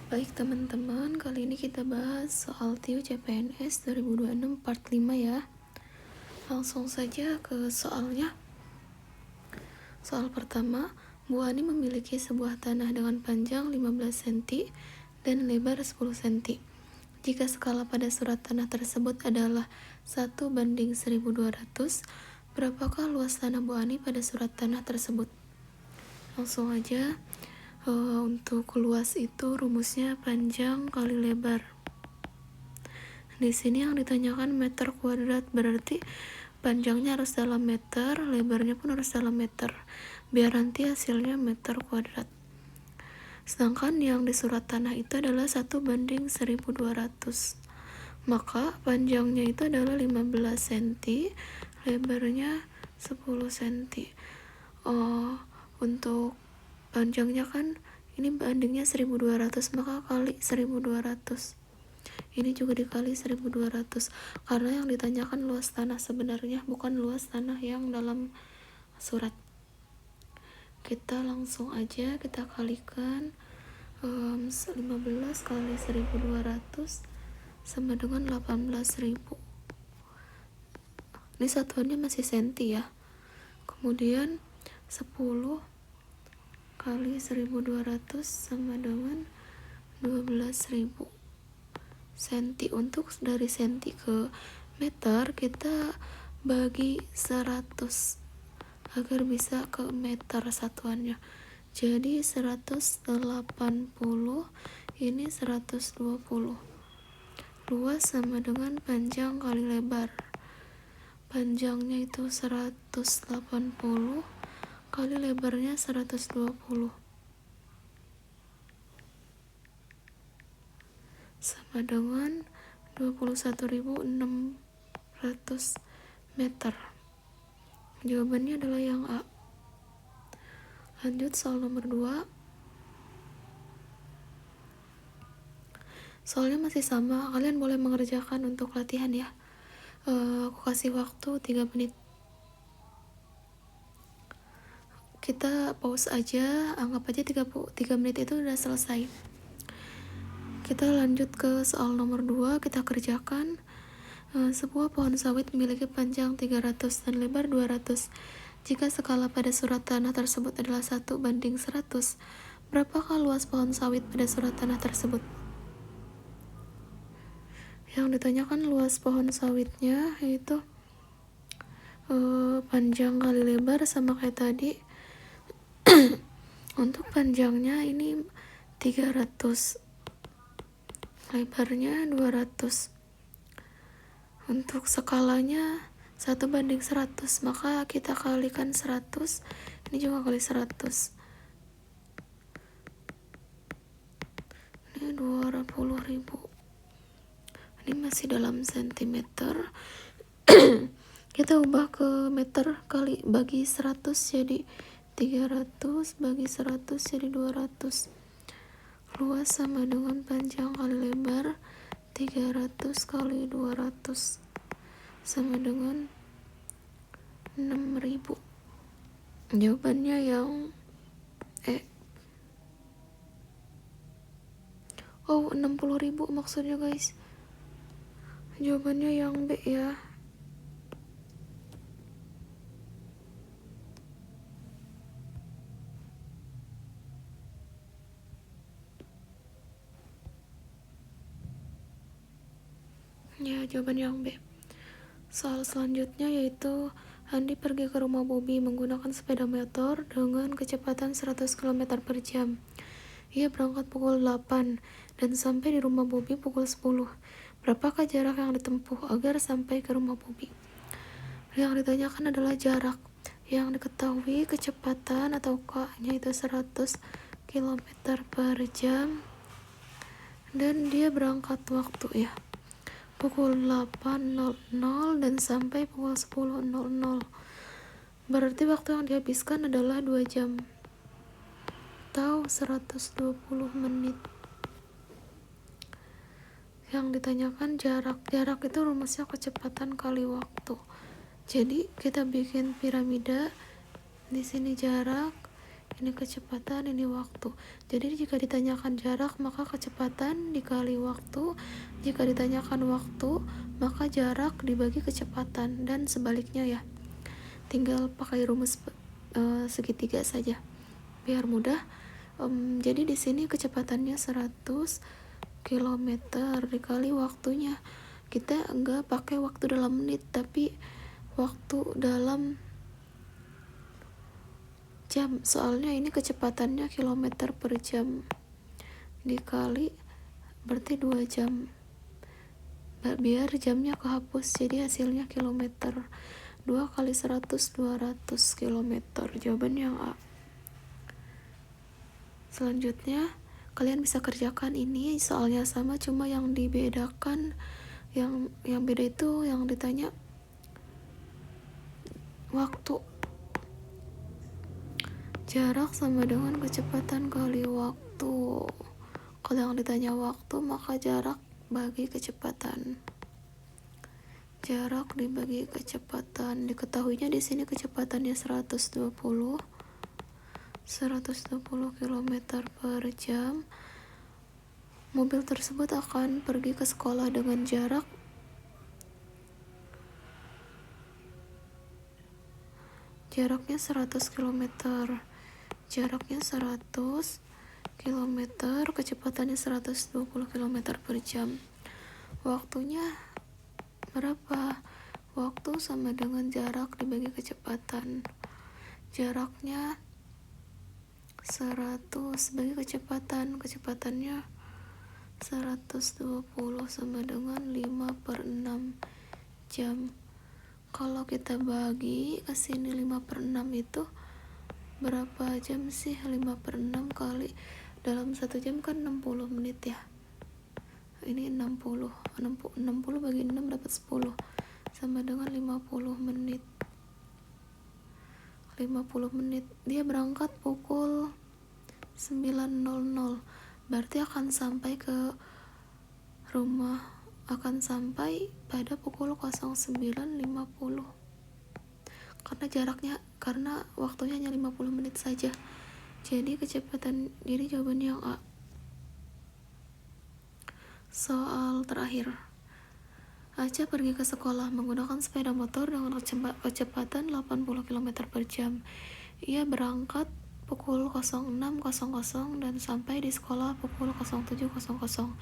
Baik teman-teman, kali ini kita bahas soal TIU CPNS 2026 part 5 ya. Langsung saja ke soalnya. Soal pertama, Bu Ani memiliki sebuah tanah dengan panjang 15 cm dan lebar 10 cm. Jika skala pada surat tanah tersebut adalah 1:1200, berapakah luas tanah Bu Ani pada surat tanah tersebut? Langsung aja. Untuk luas itu rumusnya panjang kali lebar. Di sini yang ditanyakan meter kuadrat, berarti panjangnya harus dalam meter, lebarnya pun harus dalam meter, biar nanti hasilnya meter kuadrat. Sedangkan yang di surat tanah itu adalah 1:1200, maka panjangnya itu adalah 15 cm, lebarnya 10 cm. Untuk panjangnya kan ini bandingnya 1200, maka kali 1200. Ini juga dikali 1200, karena yang ditanyakan luas tanah sebenarnya, bukan luas tanah yang dalam surat. Kita langsung aja kita kalikan 15 kali 1200 sama dengan 18.000. Ini satuannya masih senti ya. Kemudian 10 kali 1200 sama dengan 12.000 senti. Untuk dari senti ke meter kita bagi 100 agar bisa ke meter satuannya. Jadi 180 ini 120. Luas sama dengan panjang kali lebar. Panjangnya itu 180 kali lebarnya 120 sama dengan 21.600 meter. Jawabannya adalah yang A. Lanjut soal nomor 2. Soalnya masih sama, kalian boleh mengerjakan untuk latihan ya. Aku kasih waktu 3 menit. Kita pause aja, anggap aja 3 menit itu udah selesai. Kita lanjut ke soal nomor 2, kita kerjakan. Sebuah pohon sawit memiliki panjang 300 dan lebar 200. Jika skala pada surat tanah tersebut adalah 1:100, berapakah luas pohon sawit pada surat tanah tersebut? Yang ditanyakan luas pohon sawitnya yaitu panjang kali lebar sama kayak tadi. Untuk panjangnya ini 300, lebarnya 200. Untuk skalanya 1:100, maka kita kalikan 100, ini juga kali 100. Ini 20.000. Ini masih dalam sentimeter. Kita ubah ke meter kali bagi 100 jadi 300 bagi 100 jadi 200. Luas sama dengan panjang kali lebar, 300 kali 200 sama dengan 6.000. Jawabannya yang E. 60.000 maksudnya guys. Jawabannya yang B ya. Ya, jawaban yang B. Soal selanjutnya yaitu Andi pergi ke rumah Bobby menggunakan sepeda motor dengan kecepatan 100 km per jam. Ia berangkat pukul 8 dan sampai di rumah Bobby pukul 10. Berapakah jarak yang ditempuh agar sampai ke rumah Bobby? Yang ditanyakan adalah jarak. Yang diketahui kecepatan atau K-nya itu 100 km per jam. Dan dia berangkat waktu ya, pukul 8.00 dan sampai pukul 10.00. Berarti waktu yang dihabiskan adalah 2 jam atau 120 menit. Yang ditanyakan jarak. Jarak itu rumusnya kecepatan kali waktu. Jadi kita bikin piramida. Di sini jarak, ini kecepatan, ini waktu. Jadi jika ditanyakan jarak, maka kecepatan dikali waktu. Jika ditanyakan waktu, maka jarak dibagi kecepatan, dan sebaliknya ya. Tinggal pakai rumus segitiga saja biar mudah. Jadi di sini kecepatannya 100 km dikali waktunya. Kita enggak pakai waktu dalam menit, tapi waktu dalam jam, soalnya ini kecepatannya kilometer per jam dikali berarti 2 jam, biar jamnya kehapus, jadi hasilnya kilometer. 2 kali 100, 200 kilometer. Jawaban yang A. Selanjutnya kalian bisa kerjakan ini, soalnya sama, cuma yang dibedakan, yang beda itu yang ditanya waktu. Jarak sama dengan kecepatan kali waktu. Kalau yang ditanya waktu, maka jarak bagi kecepatan. Jarak dibagi kecepatan. Diketahuinya di sini kecepatannya 120 km per jam. Mobil tersebut akan pergi ke sekolah dengan jaraknya 100 km. Jaraknya 100 km, kecepatannya 120 km per jam. Waktunya berapa? Waktu sama dengan jarak dibagi kecepatan. Jaraknya 100 bagi kecepatan. Kecepatannya 120 sama dengan 5/6 jam. Kalau kita bagi ke sini 5/6 itu berapa jam sih? 5/6 kali dalam 1 jam kan 60 menit ya. Ini 60 bagi 6 dapat 10 sama dengan 50 menit. 50 menit. Dia berangkat pukul 9.00, berarti akan sampai ke rumah, akan sampai pada pukul 09.50. Karena waktunya hanya 50 menit saja. Jadi jawabannya yang A. Soal terakhir. Aca pergi ke sekolah menggunakan sepeda motor dengan kecepatan 80 km per jam. Ia berangkat pukul 06.00 dan sampai di sekolah pukul 07.00.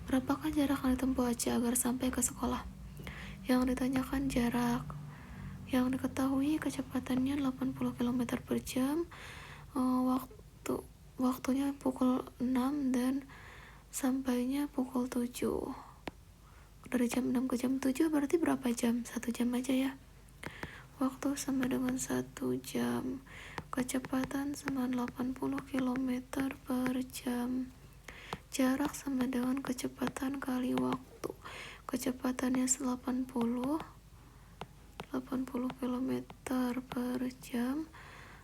Berapakah jarak yang ditempuh Aca agar sampai ke sekolah? Yang ditanyakan jarak. Yang diketahui kecepatannya 80 km per jam. Waktunya pukul 6 dan sampainya pukul 7. Dari jam 6 ke jam 7 berarti berapa jam? 1 jam aja ya. Waktu sama dengan 1 jam. Kecepatan sama 80 km per jam. Jarak sama dengan kecepatan kali waktu. Kecepatannya 80 km per jam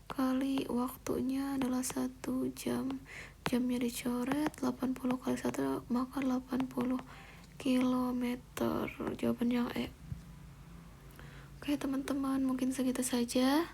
kali waktunya adalah 1 jam. Jamnya dicoret, 80 kali 1 maka 80 km. Jawaban yang E. Oke teman-teman, mungkin segitu saja.